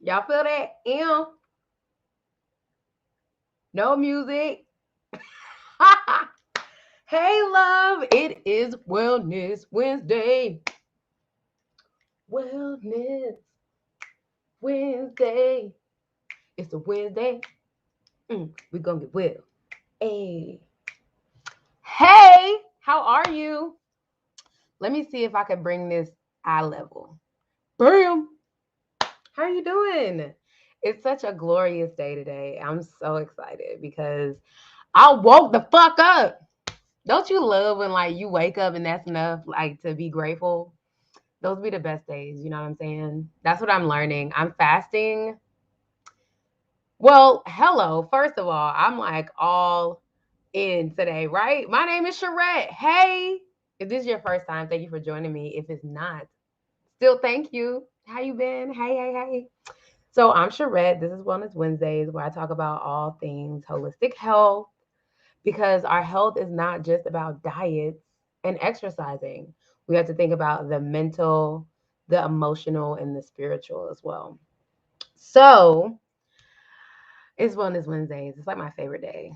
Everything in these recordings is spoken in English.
Y'all feel that? No music. Hey, love. It is Wellness Wednesday. Wellness Wednesday. It's a Wednesday. We're going to get well. Hey. Hey, how are you? Let me see if I can bring this eye level. Bam. How are you doing? It's such a glorious day today. I'm so excited because I woke the fuck up. Don't you love when like you wake up and that's enough like to be grateful? Those be the best days, you know what I'm saying? That's what I'm learning. I'm fasting. Well, hello. First of all, I'm like all in today, right? My name is Cherette. Hey, if this is your first time, thank you for joining me. If it's not, still thank you. How you been? Hey. So I'm Cherette. This is Wellness Wednesdays where I talk about all things holistic health because our health is not just about diets and exercising. We have to think about the mental, the emotional, and the spiritual as well. So it's Wellness Wednesdays. It's like my favorite day.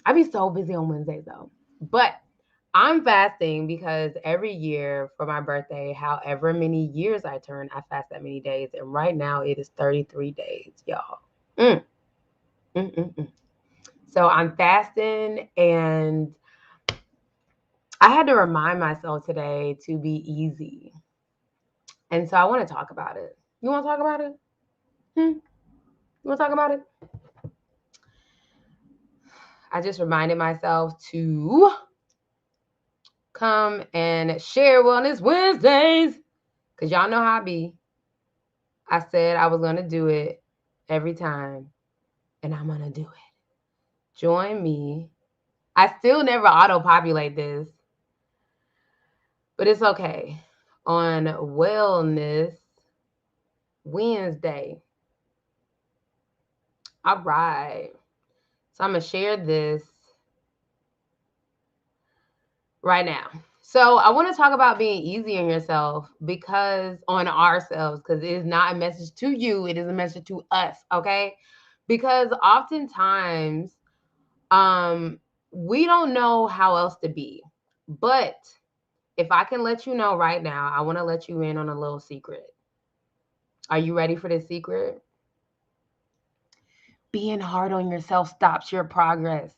I be so busy on Wednesdays though. But I'm fasting because every year for my birthday, however many years I turn, I fast that many days. And right now it is 33 days, y'all. Mm, mm. So I'm fasting and I had to remind myself today to be easy. And so I want to talk about it. You want to talk about it? You want to talk about it? I just reminded myself to come and share Wellness Wednesdays because y'all know how I be. I said I was going to do it every time, and I'm going to do it. Join me. I still never auto-populate this, but it's okay. On Wellness Wednesday. All right. So I'm going to share this right now. So I want to talk about being easy on yourself because on ourselves, because it is not a message to you, it is a message to us, okay? Because oftentimes we don't know how else to be. But if I can let you know right now, I want to let you in on a little secret. Are you ready for this secret? Being hard on yourself stops your progress.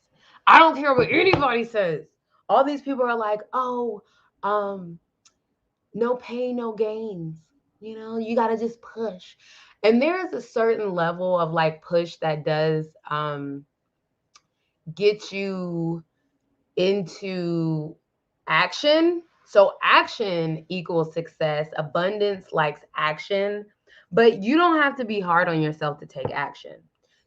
I don't care what anybody says. All these people are like, oh, um, no pain, no gains. You know, you got to just push. And there's a certain level of like push that does get you into action. So action equals success. Abundance likes action, but you don't have to be hard on yourself to take action.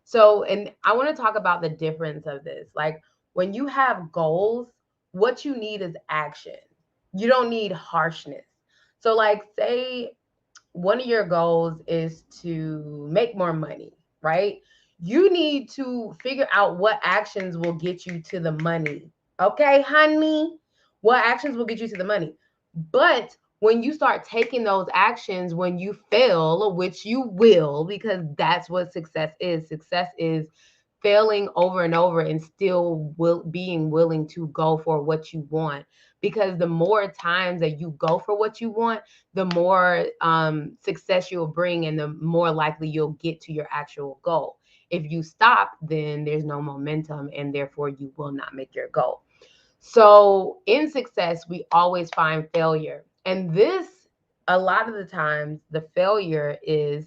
So, and I want to talk about the difference of this. Like when you have goals, what you need is action. You don't need harshness. So, like, say one of your goals is to make more money, right? You need to figure out what actions will get you to the money. Okay, honey? What actions will get you to the money? But when you start taking those actions, when you fail, which you will, because that's what success is failing over and over and still being willing to go for what you want. Because the more times that you go for what you want, the more success you'll bring and the more likely you'll get to your actual goal. If you stop, then there's no momentum and therefore you will not make your goal. So in success, we always find failure. And this, a lot of the times, the failure is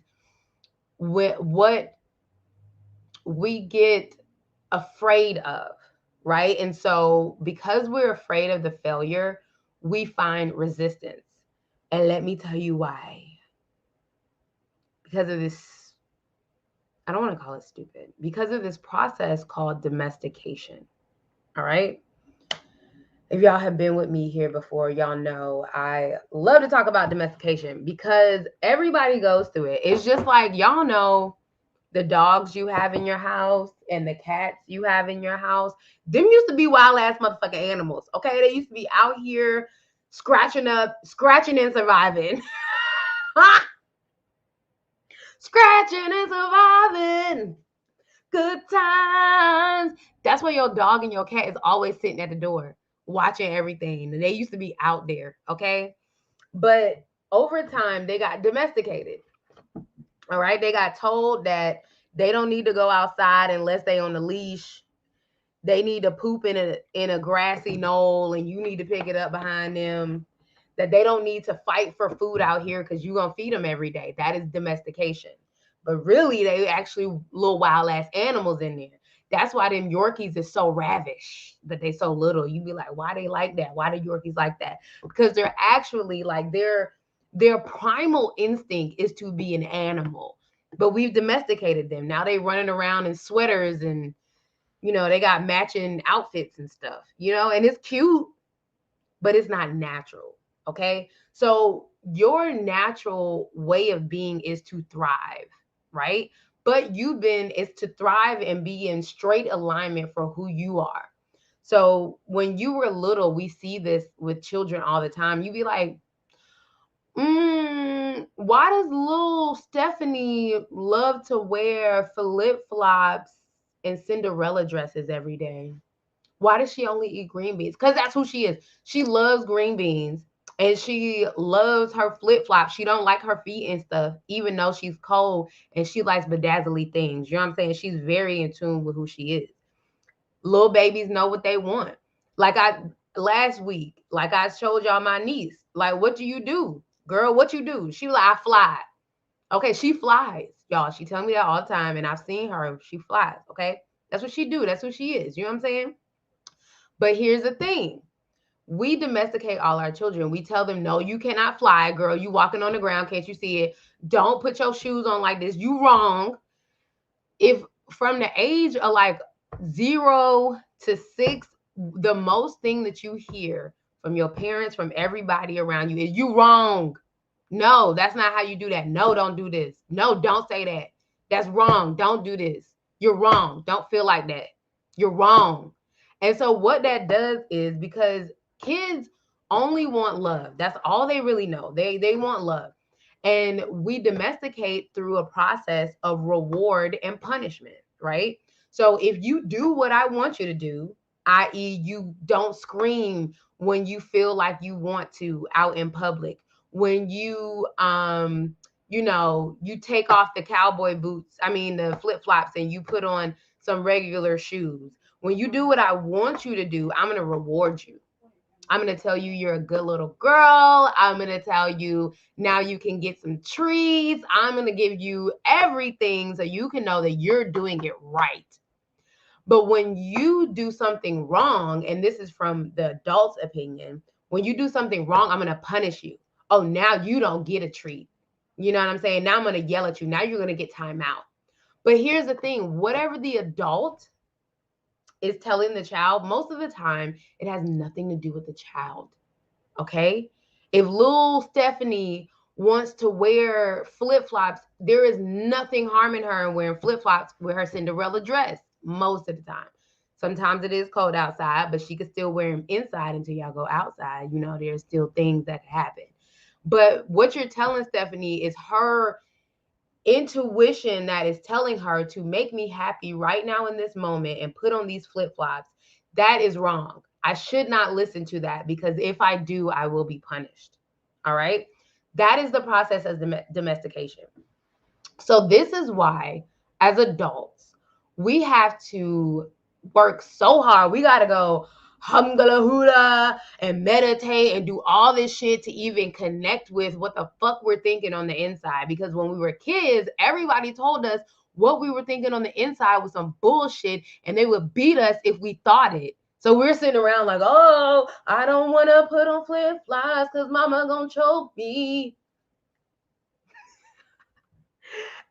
what we get afraid of, right? And so because we're afraid of the failure, we find resistance. And let me tell you why. Because of this, I don't want to call it stupid, because of this process called domestication. All right. If y'all have been with me here before, y'all know I love to talk about domestication because everybody goes through it. It's just like, y'all know the dogs you have in your house and the cats you have in your house. Them used to be wild ass motherfucking animals. Okay. They used to be out here scratching and surviving. Scratching and surviving. Good times. That's why your dog and your cat is always sitting at the door watching everything. And they used to be out there, okay? But over time, they got domesticated. All right. They got told that they don't need to go outside unless they on the leash. They need to poop in a grassy knoll and you need to pick it up behind them. That they don't need to fight for food out here because you're gonna feed them every day. That is domestication. But really, they actually little wild ass animals in there. That's why them Yorkies is so ravish, that they so little. You be like, why they like that? Why the Yorkies like that? Because they're actually like their primal instinct is to be an animal. But we've domesticated them. Now they running around in sweaters and they got matching outfits and stuff, and it's cute, but it's not natural. Okay. So your natural way of being is to thrive, right? But is to thrive and be in straight alignment for who you are. So when you were little, we see this with children all the time. You be like, why does little Stephanie love to wear flip-flops and Cinderella dresses every day? Why does she only eat green beans? Because that's who she is. She loves green beans and she loves her flip-flops. She don't like her feet and stuff, even though she's cold and she likes bedazzly things. You know what I'm saying? She's very in tune with who she is. Little babies know what they want. Last week, like I showed y'all my niece. Like, what do you do? Girl, what you do? She was like, I fly. Okay, she flies. Y'all, she tells me that all the time, and I've seen her. She flies, okay? That's what she do. That's who she is. You know what I'm saying? But here's the thing. We domesticate all our children. We tell them, no, you cannot fly, girl. You walking on the ground. Can't you see it? Don't put your shoes on like this. You wrong. If from the age of like 0 to 6, the most thing that you hear from your parents, from everybody around you is you wrong. No, that's not how you do that. No, don't do this. No, don't say that. That's wrong. Don't do this. You're wrong. Don't feel like that. You're wrong. And so what that does is, because kids only want love. That's all they really know. They want love. And we domesticate through a process of reward and punishment, right? So if you do what I want you to do, i.e., you don't scream when you feel like you want to out in public, when you you take off the cowboy boots, the flip-flops, and you put on some regular shoes. When you do what I want you to do, I'm going to reward you. I'm going to tell you you're a good little girl. I'm going to tell you now you can get some treats. I'm going to give you everything so you can know that you're doing it right. But when you do something wrong, and this is from the adult's opinion, when you do something wrong, I'm going to punish you. Oh, now you don't get a treat. You know what I'm saying? Now I'm going to yell at you. Now you're going to get time out. But here's the thing. Whatever the adult is telling the child, most of the time, it has nothing to do with the child. Okay? If little Stephanie wants to wear flip-flops, there is nothing harming her in wearing flip-flops with her Cinderella dress most of the time. Sometimes it is cold outside, but she could still wear them inside until y'all go outside. There's still things that happen. But what you're telling Stephanie is her intuition that is telling her to make me happy right now in this moment and put on these flip-flops. That is wrong. I should not listen to that, because if I do, I will be punished. All right. That is the process of domestication. So this is why, as adults, we have to work so hard. We got to go humgala hula and meditate and do all this shit to even connect with what the fuck we're thinking on the inside. Because when we were kids, everybody told us what we were thinking on the inside was some bullshit, and they would beat us if we thought it. So we're sitting around like, oh, I don't want to put on flip-flops because mama gonna choke me.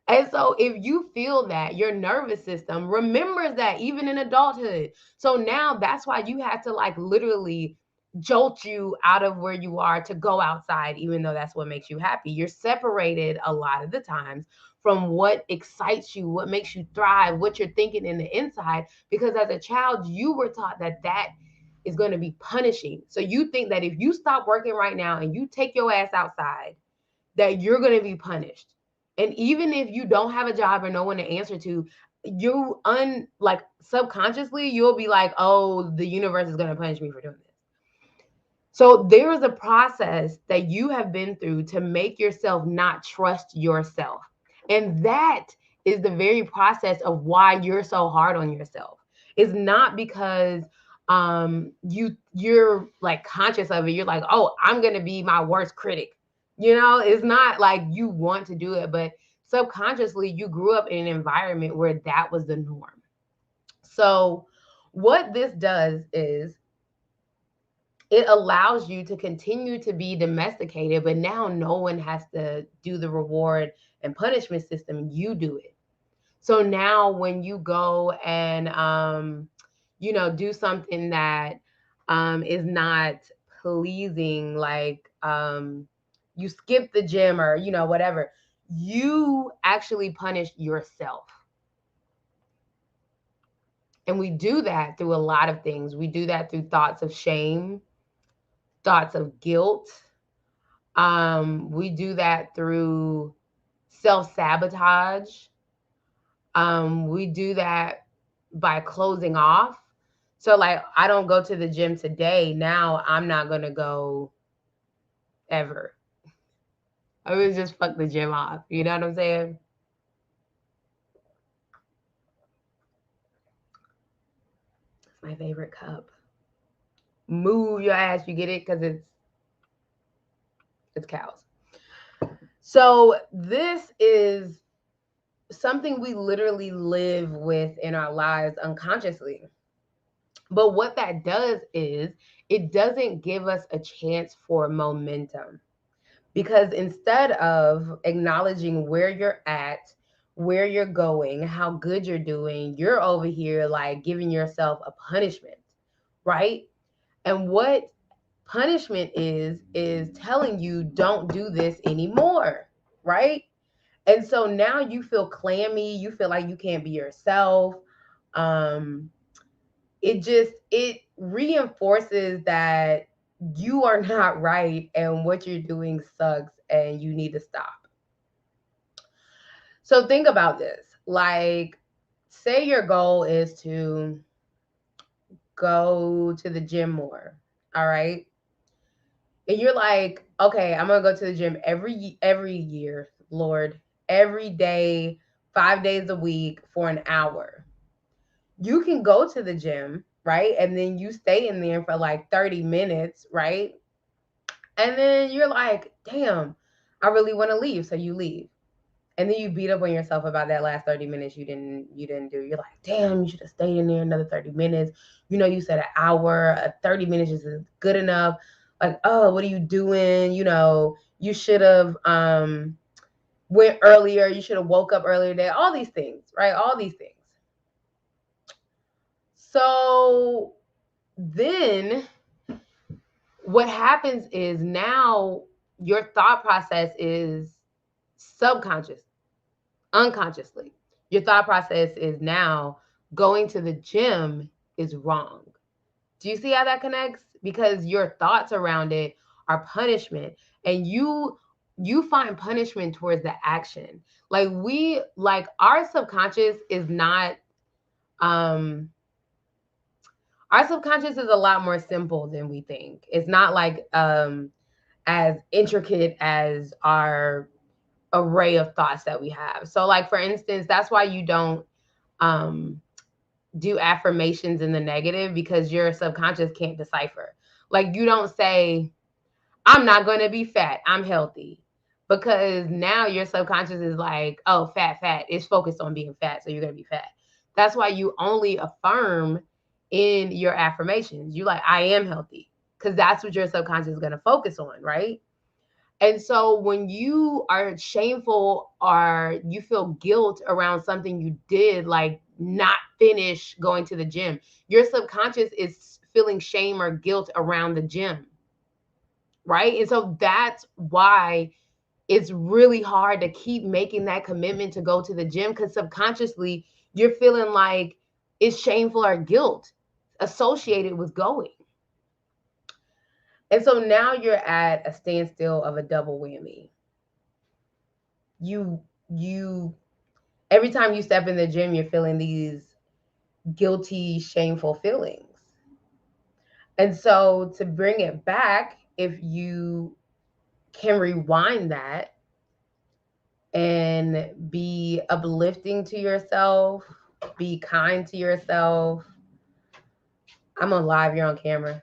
And so if you feel that, your nervous system remembers that even in adulthood. So now that's why you have to like literally jolt you out of where you are to go outside, even though that's what makes you happy. You're separated a lot of the times from what excites you, what makes you thrive, what you're thinking in the inside, because as a child, you were taught that that is going to be punishing. So you think that if you stop working right now and you take your ass outside, that you're going to be punished. And even if you don't have a job or no one to answer to, you like subconsciously, you'll be like, oh, the universe is going to punish me for doing this. So there is a process that you have been through to make yourself not trust yourself. And that is the very process of why you're so hard on yourself. It's not because you're like conscious of it. You're like, oh, I'm going to be my worst critic. It's not like you want to do it, but subconsciously you grew up in an environment where that was the norm. So what this does is it allows you to continue to be domesticated, but now no one has to do the reward and punishment system. You do it. So now when you go and, do something that is not pleasing, like you skip the gym or, whatever, you actually punish yourself. And we do that through a lot of things. We do that through thoughts of shame, thoughts of guilt. We do that through self-sabotage. We do that by closing off. So like, I don't go to the gym today. Now I'm not going to go ever. I would just fuck the gym off. You know what I'm saying? It's my favorite cup. Move your ass. You get it? Because it's cows. So this is something we literally live with in our lives unconsciously. But what that does is it doesn't give us a chance for momentum, because instead of acknowledging where you're at, where you're going, how good you're doing, you're over here like giving yourself a punishment, right? And what punishment is telling you don't do this anymore, right? And so now you feel clammy, you feel like you can't be yourself. Um it reinforces that you are not right and what you're doing sucks and you need to stop. So think about this. Like, say your goal is to go to the gym more, all right? And you're like, okay, I'm gonna go to the gym every year, Lord, every day, 5 days a week for an hour. You can go to the gym, right? And then you stay in there for like 30 minutes, right? And then you're like, damn, I really want to leave. So you leave. And then you beat up on yourself about that last 30 minutes you didn't do. You're like, damn, you should have stayed in there another 30 minutes. You said an hour, 30 minutes isn't good enough. Like, oh, what are you doing? You should have went earlier. You should have woke up earlier today. All these things, right? All these things. So then what happens is now your thought process is subconscious, unconsciously. Your thought process is now going to the gym is wrong. Do you see how that connects? Because your thoughts around it are punishment, and you find punishment towards the action. Like our subconscious is not our subconscious is a lot more simple than we think. It's not like as intricate as our array of thoughts that we have. So like, for instance, that's why you don't do affirmations in the negative, because your subconscious can't decipher. Like, you don't say, I'm not going to be fat, I'm healthy. Because now your subconscious is like, oh, fat. It's focused on being fat, so you're going to be fat. That's why you only affirm in your affirmations. You like, I am healthy, because that's what your subconscious is going to focus on, right? And so when you are shameful or you feel guilt around something you did, like not finish going to the gym, your subconscious is feeling shame or guilt around the gym, right? And so that's why it's really hard to keep making that commitment to go to the gym, because subconsciously you're feeling like it's shameful or guilt associated with going. And so now you're at a standstill of a double whammy. You every time you step in the gym, you're feeling these guilty, shameful feelings. And so to bring it back, if you can rewind that and be uplifting to yourself, be kind to yourself. I'm on live, you're on camera.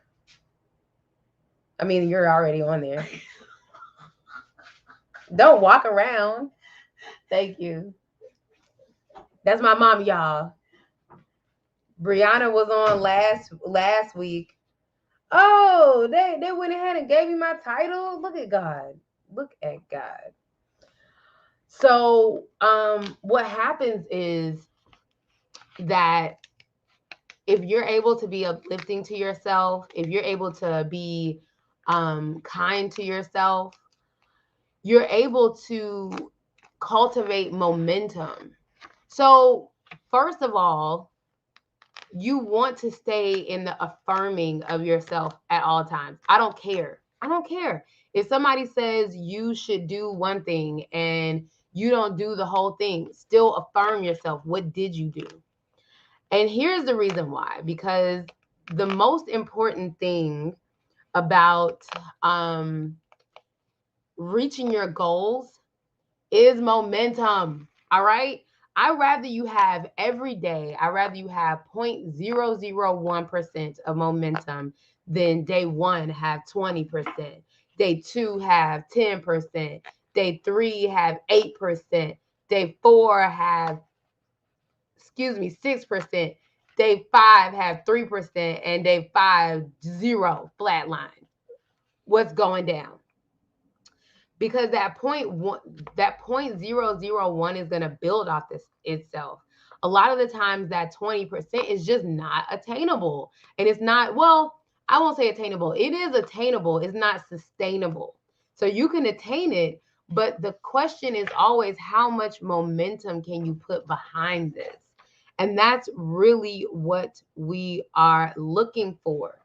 I mean, you're already on there. Don't walk around. Thank you. That's my mom, y'all. Brianna was on last week. Oh, they went ahead and gave me my title. Look at God. Look at God. So what happens is that if you're able to be uplifting to yourself, if you're able to be kind to yourself, you're able to cultivate momentum. So first of all, you want to stay in the affirming of yourself at all times. I don't care. I don't care. If somebody says you should do one thing and you don't do the whole thing, still affirm yourself. What did you do? And here's the reason why, because the most important thing about reaching your goals is momentum. All right. I'd rather you have every day, I'd rather you have 0.001% of momentum than day one have 20%, day two have 10%, day three have 8%, day four have 6%, day five have 3%, and day 5 0 flatline. What's going down? Because that 0.001 is going to build off this itself. A lot of the times that 20% is just not attainable. And it's not, well, I won't say attainable. It is attainable. It's not sustainable. So you can attain it, but the question is always how much momentum can you put behind this? And that's really what we are looking for.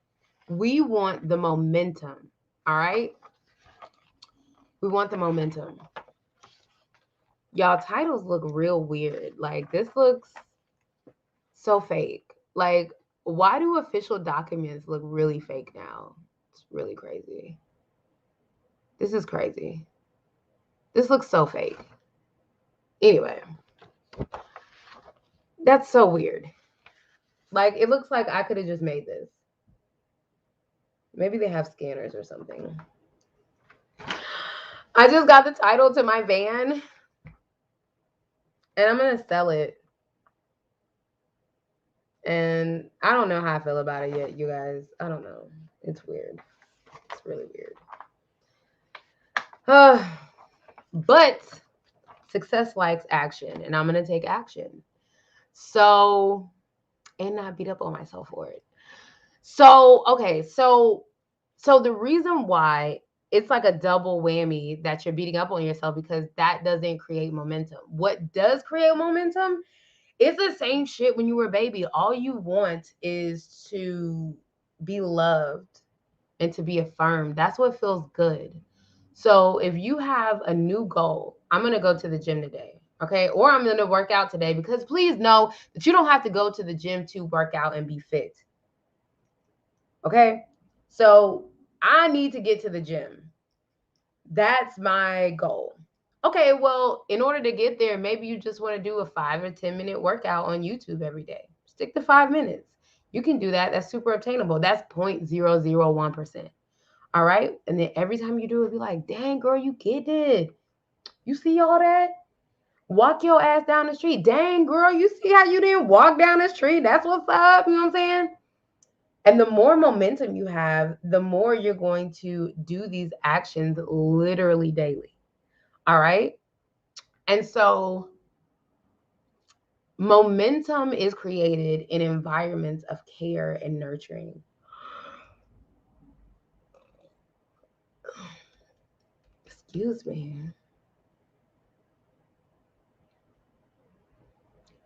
We want the momentum. All right. We want the momentum. Y'all, titles look real weird. Like, this looks so fake. Like, why do official documents look really fake now? It's really crazy. This is crazy. This looks so fake. Anyway, that's so weird. Like, it looks like I could have just made this. Maybe they have scanners or something. I just got the title to my van, and I'm going to sell it. And I don't know how I feel about it yet, you guys. I don't know. It's weird. It's really weird. But success likes action, and I'm going to take action. So, and not beat up on myself for it. So, okay. So the reason why it's like a double whammy that you're beating up on yourself, because that doesn't create momentum. What does create momentum? It's the same shit when you were a baby. All you want is to be loved and to be affirmed. That's what feels good. So if you have a new goal, I'm going to go to the gym today, okay? Or I'm going to work out today, because please know that you don't have to go to the gym to work out and be fit, okay? So I need to get to the gym. That's my goal. Okay, well, in order to get there, maybe you just want to do a 5 or 10 minute workout on YouTube every day. Stick to 5 minutes. You can do that. That's super obtainable. That's 0.001%. All right. And then every time you do it, be like, dang, girl, you get it. You see all that? Walk your ass down the street. Dang, girl, you see how you didn't walk down the street? That's what's up. You know what I'm saying? And the more momentum you have, the more you're going to do these actions literally daily. All right. And so momentum is created in environments of care and nurturing. Excuse me.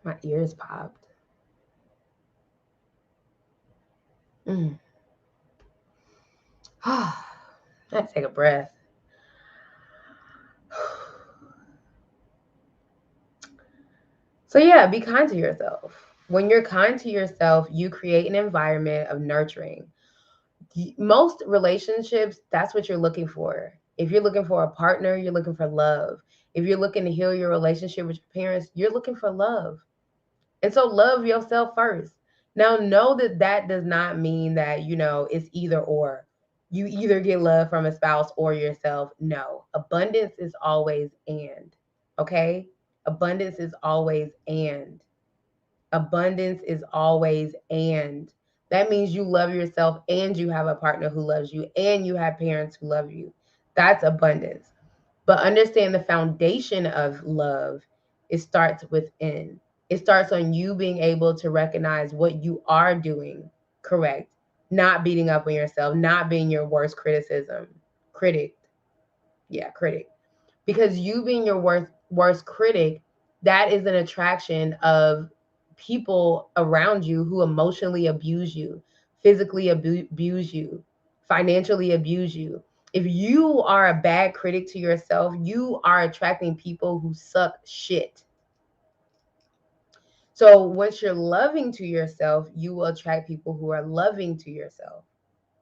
My ears popped. Let's take a breath. So yeah, be kind to yourself. When you're kind to yourself, you create an environment of nurturing. Most relationships, that's what you're looking for. If you're looking for a partner, you're looking for love. If you're looking to heal your relationship with your parents, you're looking for love. And so love yourself first. Now, know that that does not mean that, it's either or. You either get love from a spouse or yourself. No, abundance is always and. Okay? Abundance is always and. Abundance is always and. That means you love yourself and you have a partner who loves you and you have parents who love you. That's abundance. But understand the foundation of love, it starts within. It starts on you being able to recognize what you are doing correct, not beating up on yourself, not being your worst critic. Yeah, critic. Because you being your worst critic, that is an attraction of people around you who emotionally abuse you, physically abuse you, financially abuse you. If you are a bad critic to yourself, you are attracting people who suck shit. So once you're loving to yourself, you will attract people who are loving to yourself.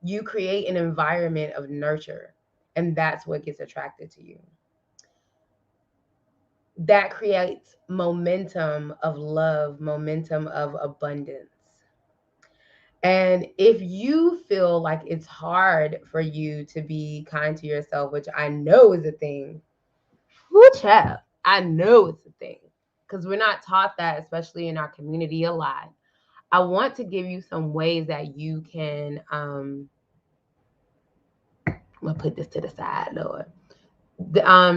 You create an environment of nurture, and that's what gets attracted to you. That creates momentum of love, momentum of abundance. And if you feel like it's hard for you to be kind to yourself, which I know is a thing, child, I know it's a thing because we're not taught that, especially in our community a lot. I want to give you some ways that you can, I'm gonna put this to the side, Lord,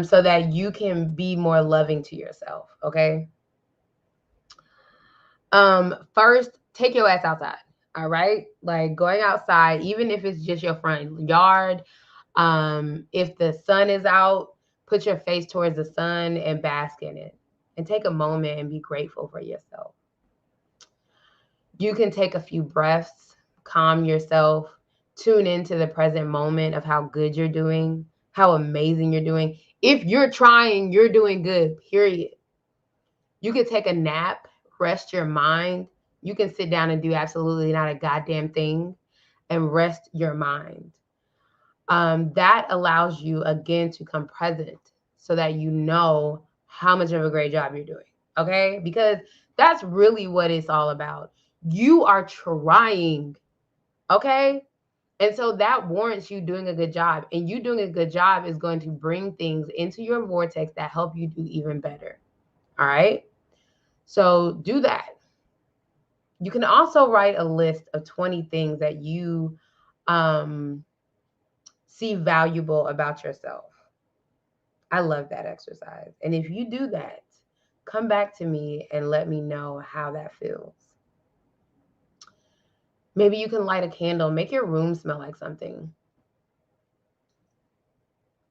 so that you can be more loving to yourself. Okay. First, take your ass outside. All right. Like going outside, even if it's just your front yard. If the sun is out, put your face towards the sun and bask in it. And take a moment and be grateful for yourself. You can take a few breaths, calm yourself, tune into the present moment of how good you're doing, how amazing you're doing. If you're trying, you're doing good, period. You can take a nap, rest your mind. You can sit down and do absolutely not a goddamn thing and rest your mind. That allows you, again, to come present so that you know how much of a great job you're doing. Okay? Because that's really what it's all about. You are trying. Okay? And so that warrants you doing a good job. And you doing a good job is going to bring things into your vortex that help you do even better. All right? So do that. You can also write a list of 20 things that you see valuable about yourself. I love that exercise. And if you do that, come back to me and let me know how that feels. Maybe you can light a candle, make your room smell like something.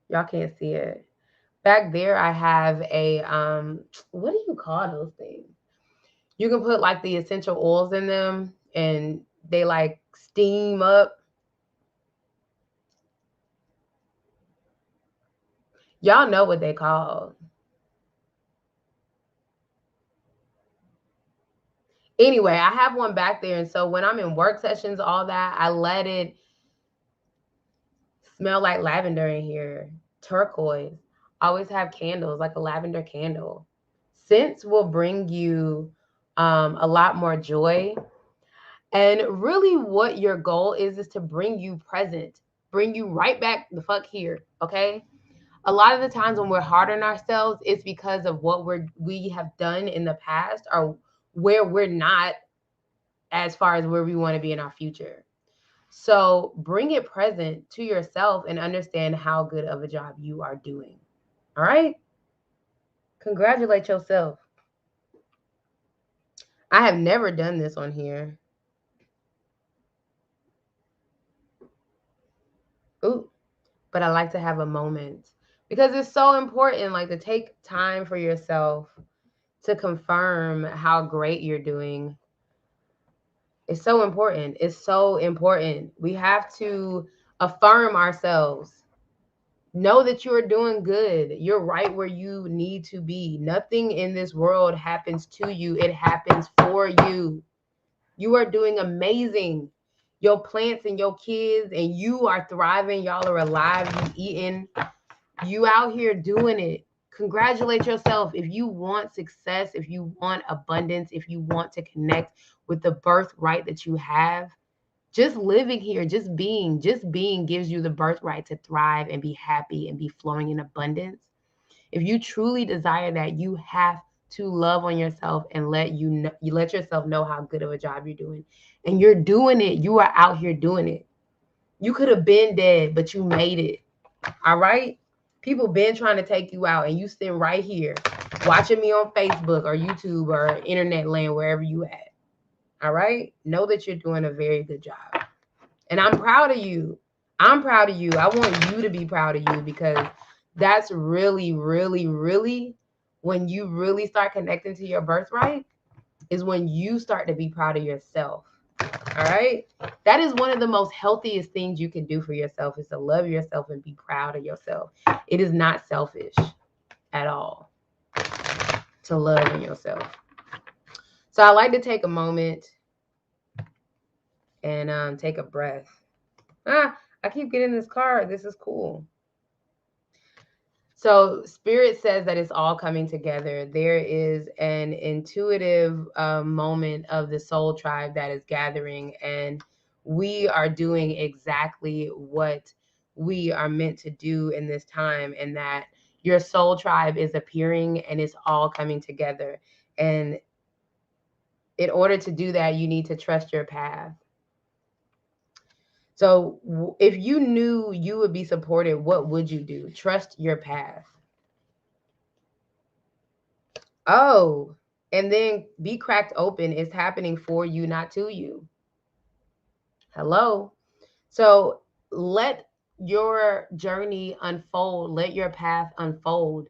Y'all can't see it. Back there, I have a, what do you call those things? You can put like the essential oils in them and they like steam up. Y'all know what they call. Anyway, I have one back there. And so when I'm in work sessions, all that, I let it smell like lavender in here, turquoise. Always have candles, like a lavender candle. Scents will bring you a lot more joy. And really, what your goal is to bring you present, bring you right back the fuck here. Okay. A lot of the times when we're hard on ourselves, it's because of what we have done in the past or where we're not as far as where we want to be in our future. So bring it present to yourself and understand how good of a job you are doing. All right? Congratulate yourself. I have never done this on here. Ooh, but I like to have a moment because it's so important, like to take time for yourself to confirm how great you're doing. It's so important. It's so important. We have to affirm ourselves. Know that you're doing good. You're right where you need to be. Nothing in this world happens to you. It happens for you. You are doing amazing. Your plants and your kids and you are thriving. Y'all are alive. You eating. You out here doing it. Congratulate yourself. If you want success, if you want abundance, if you want to connect with the birthright that you have, just living here, just being gives you the birthright to thrive and be happy and be flowing in abundance. If you truly desire that, you have to love on yourself and you let yourself know how good of a job you're doing. And you're doing it. You are out here doing it. You could have been dead, but you made it. All right? People been trying to take you out and you sitting right here watching me on Facebook or YouTube or internet land, wherever you at. All right? Know that you're doing a very good job. And I'm proud of you. I'm proud of you. I want you to be proud of you because that's really, really, really when you really start connecting to your birthright is when you start to be proud of yourself. All right. That is one of the most healthiest things you can do for yourself is to love yourself and be proud of yourself. It is not selfish at all to love in yourself. So I like to take a moment and take a breath. I keep getting this card. This is cool. So Spirit says that it's all coming together. There is an intuitive moment of the soul tribe that is gathering, and we are doing exactly what we are meant to do in this time, and that your soul tribe is appearing and it's all coming together. And in order to do that, you need to trust your path. So if you knew you would be supported, what would you do? Trust your path. Oh, and then be cracked open is happening for you, not to you. Hello. So let your journey unfold. Let your path unfold.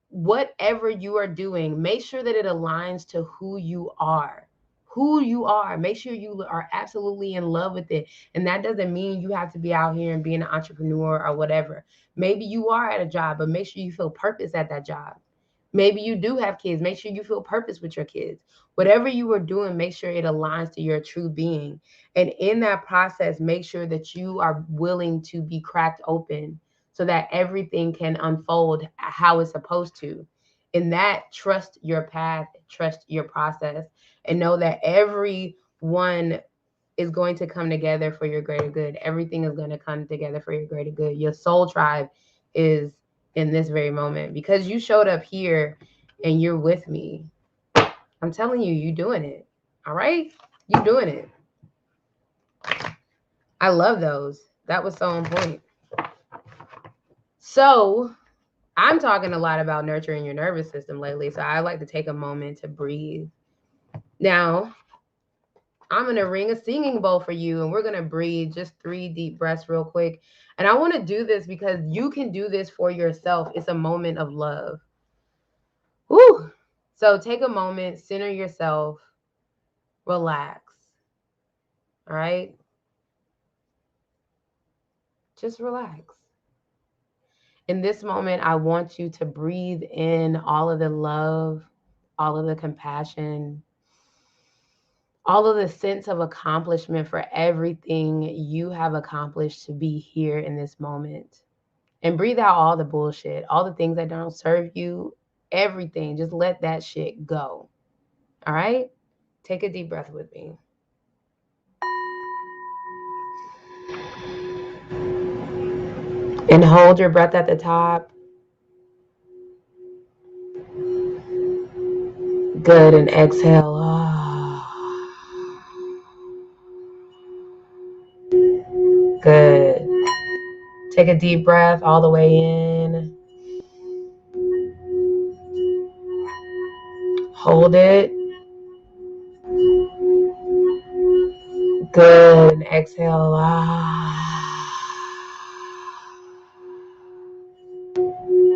Whatever you are doing, make sure that it aligns to who you are. Who you are. Make sure you are absolutely in love with it. And that doesn't mean you have to be out here and be an entrepreneur or whatever. Maybe you are at a job, but make sure you feel purpose at that job. Maybe you do have kids. Make sure you feel purpose with your kids. Whatever you are doing, make sure it aligns to your true being. And in that process, make sure that you are willing to be cracked open so that everything can unfold how it's supposed to. In that, trust your path, trust your process, and know that everyone is going to come together for your greater good. Everything is going to come together for your greater good. Your soul tribe is in this very moment because you showed up here and you're with me. I'm telling you, you're doing it. All right? You're doing it. I love those. That was so on point. So I'm talking a lot about nurturing your nervous system lately. So I like to take a moment to breathe. Now, I'm going to ring a singing bowl for you and we're going to breathe just 3 deep breaths real quick. And I want to do this because you can do this for yourself. It's a moment of love. Woo! So take a moment, center yourself, relax. All right? Just relax. In this moment, I want you to breathe in all of the love, all of the compassion, all of the sense of accomplishment for everything you have accomplished to be here in this moment. And breathe out all the bullshit, all the things that don't serve you, everything. Just let that shit go. All right? Take a deep breath with me. And hold your breath at the top. Good. And exhale. Good. Take a deep breath all the way in. Hold it. Good. And exhale.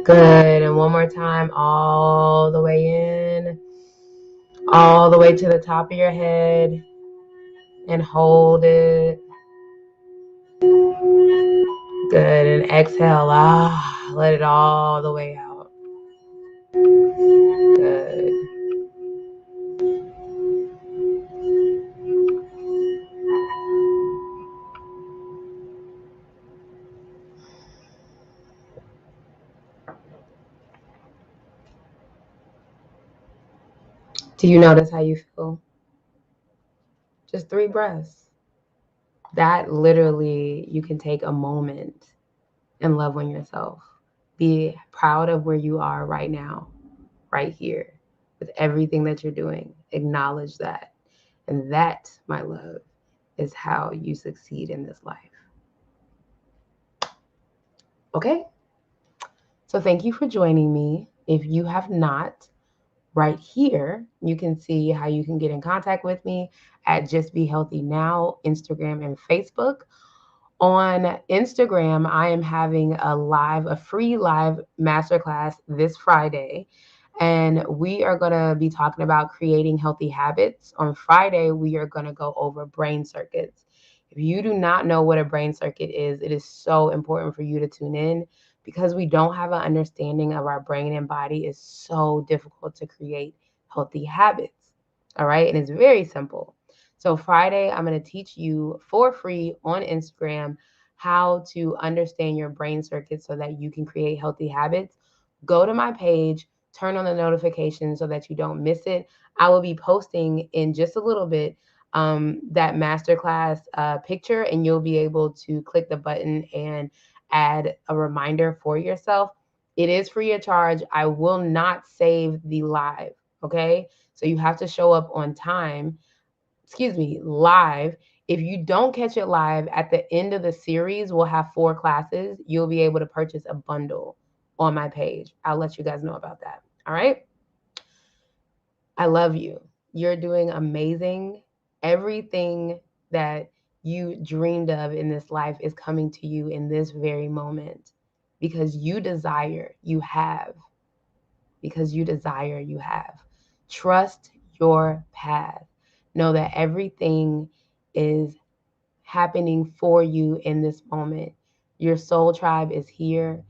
Good. And one more time, all the way in, all the way to the top of your head, and hold it. Good. And exhale. Let it all the way out. Good. Do you notice how you feel? Just 3 breaths. That literally, you can take a moment and love on yourself. Be proud of where you are right now, right here, with everything that you're doing. Acknowledge that. And that, my love, is how you succeed in this life. Okay? So thank you for joining me. If you have not, right here, you can see how you can get in contact with me at JustBHealthyNow, Instagram, and Facebook. On Instagram, I am having a free live masterclass this Friday. And we are going to be talking about creating healthy habits. On Friday, we are going to go over brain circuits. If you do not know what a brain circuit is, it is so important for you to tune in because we don't have an understanding of our brain and body. It's so difficult to create healthy habits. All right. And it's very simple. So Friday, I'm going to teach you for free on Instagram how to understand your brain circuits so that you can create healthy habits. Go to my page, turn on the notifications so that you don't miss it. I will be posting in just a little bit that masterclass picture, and you'll be able to click the button and add a reminder for yourself. It is free of charge. I will not save the live, okay? So you have to show up on time, live. If you don't catch it live, at the end of the series, we'll have 4 classes. You'll be able to purchase a bundle on my page. I'll let you guys know about that. All right? I love you. You're doing amazing. Everything that you dreamed of in this life is coming to you in this very moment because you desire, you have. Because you desire, you have. Trust your path. Know that everything is happening for you in this moment. Your soul tribe is here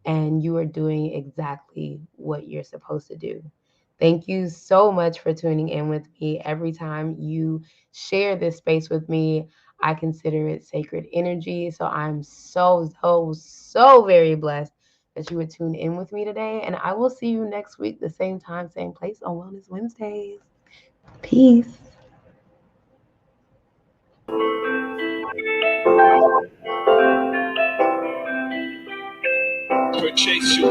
and you are doing exactly what you're supposed to do. Thank you so much for tuning in with me. Every time you share this space with me, I consider it sacred energy. So I'm so very blessed that you would tune in with me today. And I will see you next week, the same time, same place on Wellness Wednesdays. Peace. Purchase your